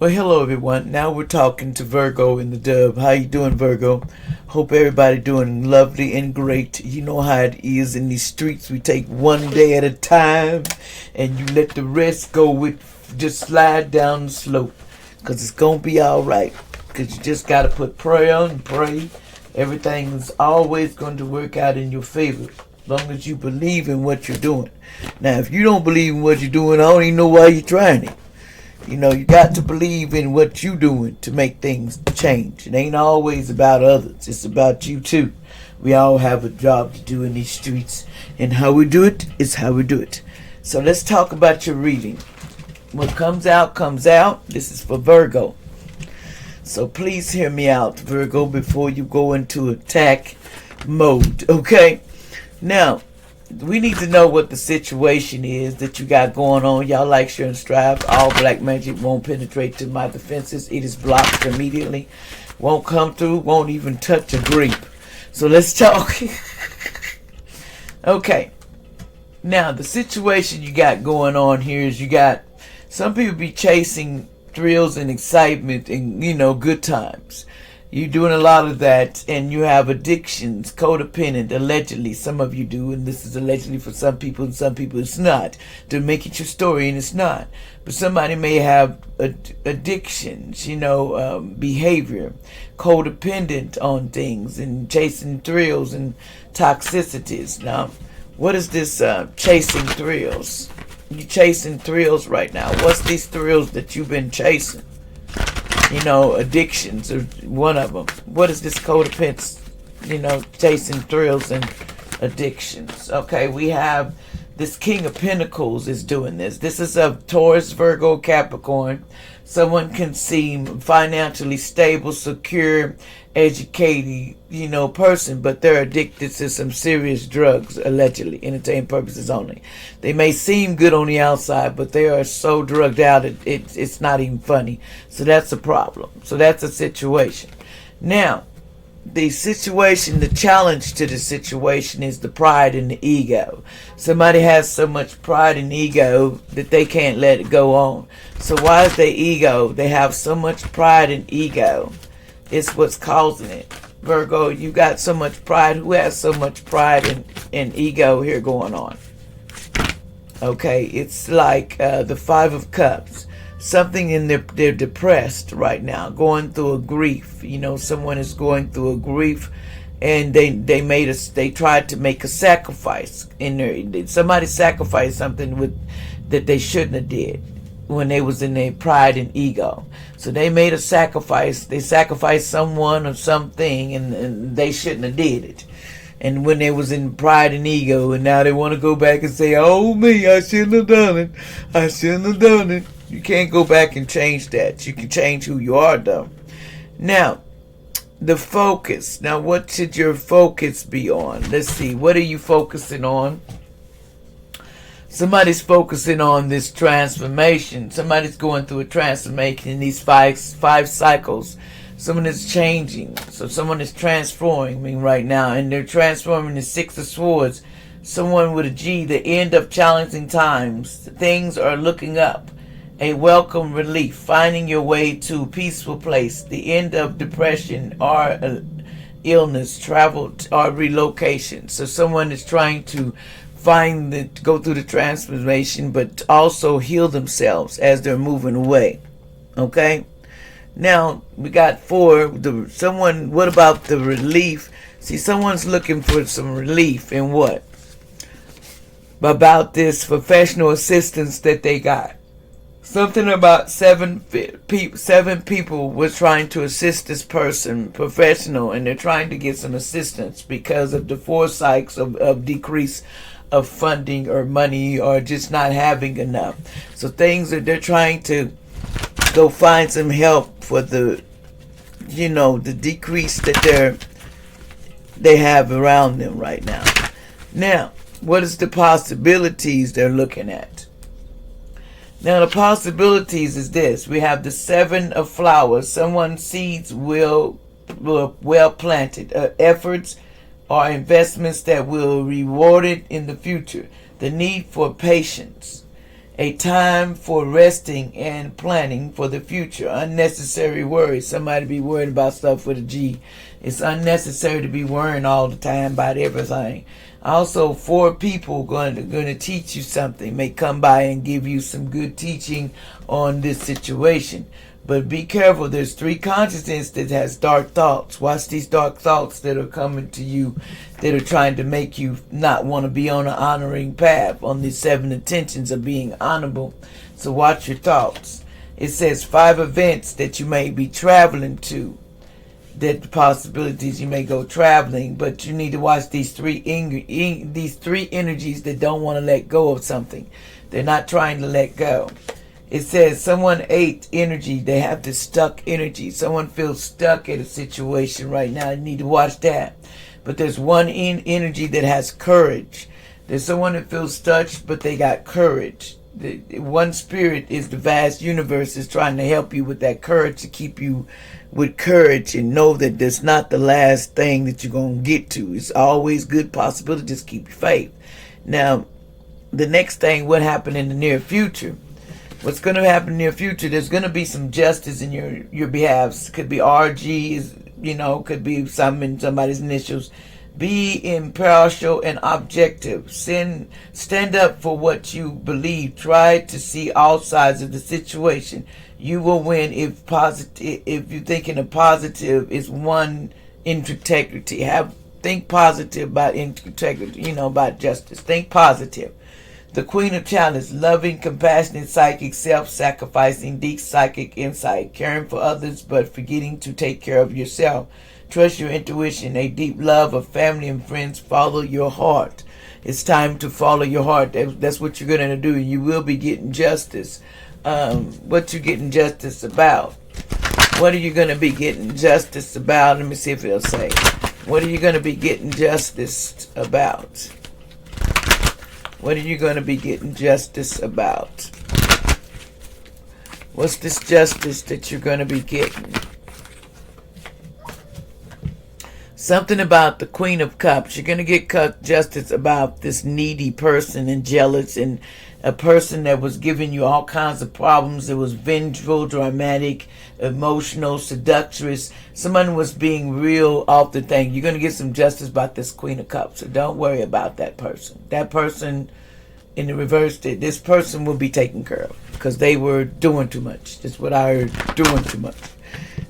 Well, hello everyone. Now we're talking to Virgo in the dub. How you doing, Virgo? Hope everybody doing lovely and great. You know how it is in these streets. We take one day at a time, and you let the rest go with just slide down the slope, cause it's gonna be all right. Cause you just gotta put prayer on and pray. Everything's always going to work out in your favor, as long as you believe in what you're doing. Now, if you don't believe in what you're doing, I don't even know why you're trying it. You know, you got to believe in what you're doing to make things change. It ain't always about others. It's about you too. We all have a job to do in these streets. And how we do it is how we do it. So let's talk about your reading. What comes out, comes out. This is for Virgo. So please hear me out, Virgo, before you go into attack mode. Okay? Now, we need to know what the situation is that you got going on. Y'all like, share, and strive. All black magic won't penetrate to my defenses. It is blocked immediately. Won't come through. Won't even touch a grape. So let's talk. Okay. Now, the situation you got going on here is you got some people be chasing thrills and excitement and, good times. You're doing a lot of that, and you have addictions, codependent, allegedly. Some of you do, and this is allegedly for some people, and some people it's not. To make it your story, and it's not. But somebody may have addictions, behavior, codependent on things, and chasing thrills and toxicities. Now, what is this chasing thrills? You're chasing thrills right now. What's these thrills that you've been chasing? Addictions are one of them. What is this codependence? Chasing thrills and addictions. Okay, we have this King of Pentacles is doing this. This is a Taurus, Virgo, Capricorn. Someone can seem financially stable, secure, educated, person, but they're addicted to some serious drugs, allegedly, entertainment purposes only. They may seem good on the outside, but they are so drugged out, it's not even funny. So that's a problem. So that's a situation. Now, the challenge to the situation is the pride and the ego. Somebody has so much pride and ego that they can't let it go on. So why is their ego? They have so much pride and ego. It's what's causing it. Virgo, you got so much pride. Who has so much pride and ego here going on? Okay, it's like the Five of Cups. Something in they're depressed right now, going through a grief. Someone is going through a grief, and they tried to make a sacrifice in there. Somebody sacrificed something that they shouldn't have did when they was in their pride and ego. So they made a sacrifice. They sacrificed someone or something, and they shouldn't have did it. And when they was in pride and ego, and now they want to go back and say, "Oh me, I shouldn't have done it. I shouldn't have done it." You can't go back and change that. You can change who you are, though. Now, the focus. Now, what should your focus be on? Let's see. What are you focusing on? Somebody's focusing on this transformation. Somebody's going through a transformation in these five cycles. Someone is changing. So someone is transforming right now. And they're transforming the Six of Swords. Someone with a G, the end of challenging times. Things are looking up. A welcome relief, finding your way to a peaceful place, the end of depression or illness, travel or relocation. So someone is trying to go through the transformation, but also heal themselves as they're moving away. Okay? Now, we got what about the relief? See, someone's looking for some relief in what? About this professional assistance that they got. Something about seven people was trying to assist this person, professional, and they're trying to get some assistance because of the foresights of decrease of funding or money or just not having enough. So they're trying to go find some help for the decrease that they have around them right now. Now, what is the possibilities they're looking at? Now, the possibilities is this. We have the Seven of Flowers. Someone's seeds will well planted. Efforts or investments that will be rewarded in the future. The need for patience. A time for resting and planning for the future. Unnecessary worry. Somebody be worried about stuff with a G. It's unnecessary to be worrying all the time about everything. Also, 4 people going to teach you something. May come by and give you some good teaching on this situation. But be careful. There's 3 consciousness that has dark thoughts. Watch these dark thoughts that are coming to you, that are trying to make you not want to be on an honoring path, on these 7 intentions of being honorable. So watch your thoughts. It says 5 events that you may be traveling to. That the possibilities you may go traveling, but you need to watch these 3 energies that don't want to let go of something. They're not trying to let go. It says someone 8 energy. They have this stuck energy. Someone feels stuck at a situation right now. You need to watch that. But there's 1 energy that has courage. There's someone that feels stuck, but they got courage. The 1 spirit is the vast universe is trying to help you with that courage, to keep you with courage and know that that's not the last thing that you're going to get to. It's always good possibilities. Keep your faith. Now, the next thing, what happened in the near future? What's going to happen in the near future, there's going to be some justice in your behalf. Could be RG, could be somebody's initials. Be impartial and objective. Stand up for what you believe. Try to see all sides of the situation. You will win if you're thinking a positive is one integrity. Think positive about integrity, about justice. Think positive. The Queen of Chalice, loving, compassionate, psychic, self-sacrificing, deep psychic insight, caring for others but forgetting to take care of yourself. Trust your intuition, a deep love of family and friends. Follow your heart. It's time to follow your heart. That's what you're going to do. You will be getting justice. What you getting justice about? What are you going to be getting justice about? Let me see if it'll say. What are you going to be getting justice about? What are you going to be getting justice about? What's this justice that you're going to be getting? Something about the Queen of Cups. You're going to get justice about this needy person and jealous, and a person that was giving you all kinds of problems. It was vengeful, dramatic, emotional, seductress. Someone was being real off the thing. You're going to get some justice about this Queen of Cups. So don't worry about that person. That person, in the reverse, this person will be taken care of because they were doing too much. That's what I heard, doing too much.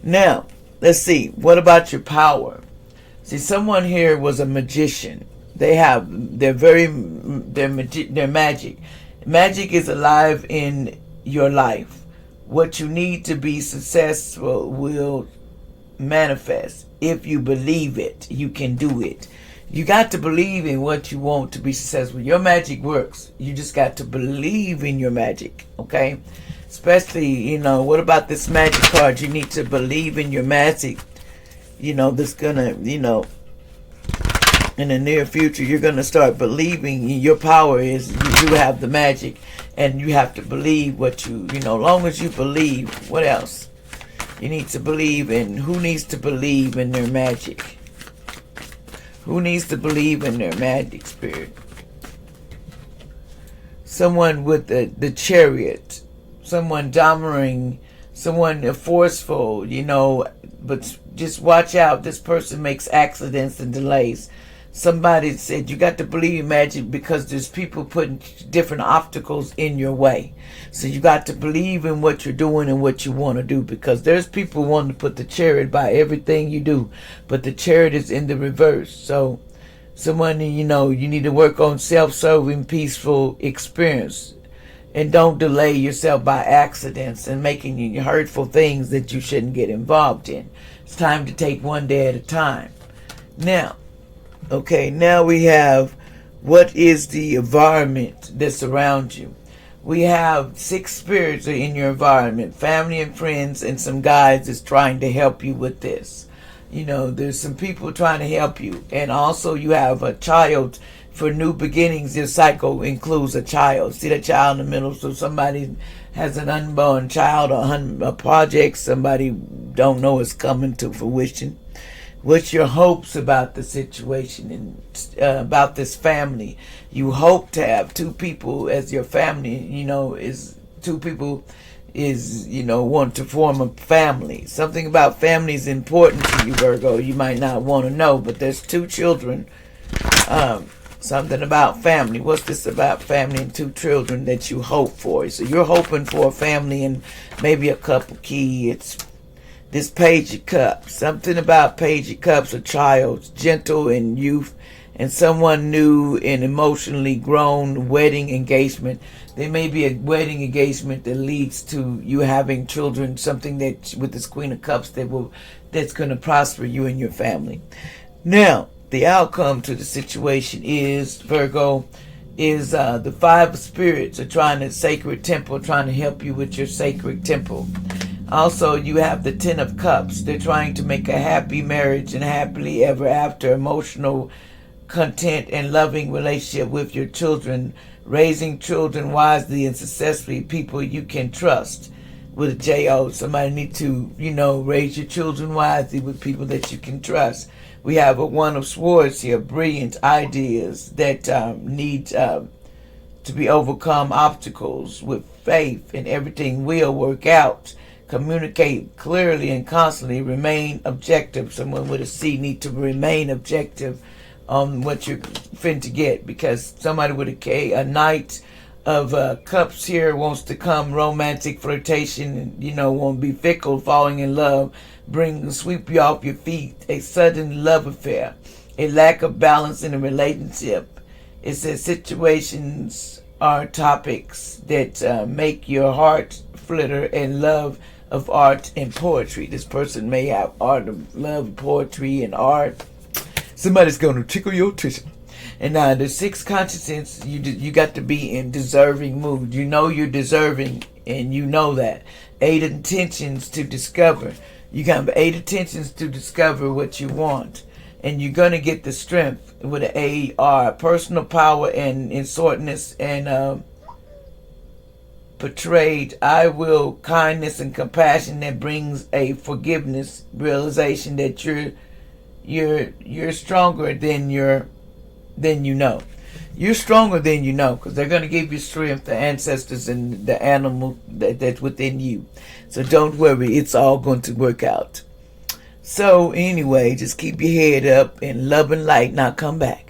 Now, let's see. What about your power? See, someone here was a magician. They're magic. Magic is alive in your life. What you need to be successful will manifest. If you believe it, you can do it. You got to believe in what you want to be successful. Your magic works. You just got to believe in your magic, okay? Especially, what about this magic card? You need to believe in your magic. That's gonna, in the near future, you're gonna start believing your power is, you do have the magic, and you have to believe what long as you believe. What else? You need to believe in, who needs to believe in their magic? Who needs to believe in their magic, spirit? Someone with the chariot, someone domineering, someone forceful, but just watch out. This person makes accidents and delays. Somebody said you got to believe in magic because there's people putting different obstacles in your way. So you got to believe in what you're doing and what you want to do, because there's people wanting to put the chariot by everything you do, but the chariot is in the reverse. So someone, you need to work on self-serving, peaceful experience. And don't delay yourself by accidents and making hurtful things that you shouldn't get involved in. It's time to take one day at a time. Now we have, what is the environment that surrounds you? We have 6 spirits in your environment, family and friends, and some guides that's trying to help you with this. There's some people trying to help you. And also you have a child. For new beginnings, your cycle includes a child. See that child in the middle? So somebody has an unborn child, or a project somebody don't know is coming to fruition. What's your hopes about the situation and about this family? You hope to have two people as your family, is two people is, want to form a family. Something about family is important to you, Virgo. You might not want to know, but there's two children. Something about family. What's this about family and two children that you hope for? So you're hoping for a family and maybe a couple kids. This Page of Cups. Something about Page of Cups, a child, gentle in youth, and someone new and emotionally grown. Wedding engagement. There may be a wedding engagement that leads to you having children. Something that with this Queen of Cups that's going to prosper you and your family. Now, the outcome to the situation is, Virgo, is the Five of Spirits are trying to sacred temple, trying to help you with your sacred temple. Also, you have the Ten of Cups. They're trying to make a happy marriage and happily ever after, emotional content and loving relationship with your children, raising children wisely and successfully, people you can trust. With a J-O, somebody need to, raise your children wisely with people that you can trust. We have a One of Swords here, brilliant ideas that need to be overcome, obstacles with faith, and everything will work out. Communicate clearly and constantly, remain objective. Someone with a C need to remain objective on what you're finna get, because somebody with a K, a Knight of Cups here, wants to come romantic flirtation, won't be fickle, falling in love, sweep you off your feet, a sudden love affair, a lack of balance in a relationship. It says situations are topics that make your heart flitter, and love of art and poetry. This person may have art of love, poetry, and art. Somebody's going to tickle your attention. And now the Sixth Consciousness, you got to be in deserving mood. You know you're deserving, and you know that. Eight intentions to discover. You got 8 intentions to discover what you want. And you're going to get the strength with an A-R. Personal power and insortness and portrayed. I will, kindness and compassion that brings a forgiveness, realization that you're stronger than you know. You're stronger than you know, because they're going to give you strength, the ancestors and the animal that's within you. So don't worry, it's all going to work out. So anyway, just keep your head up and love and light. Now come back.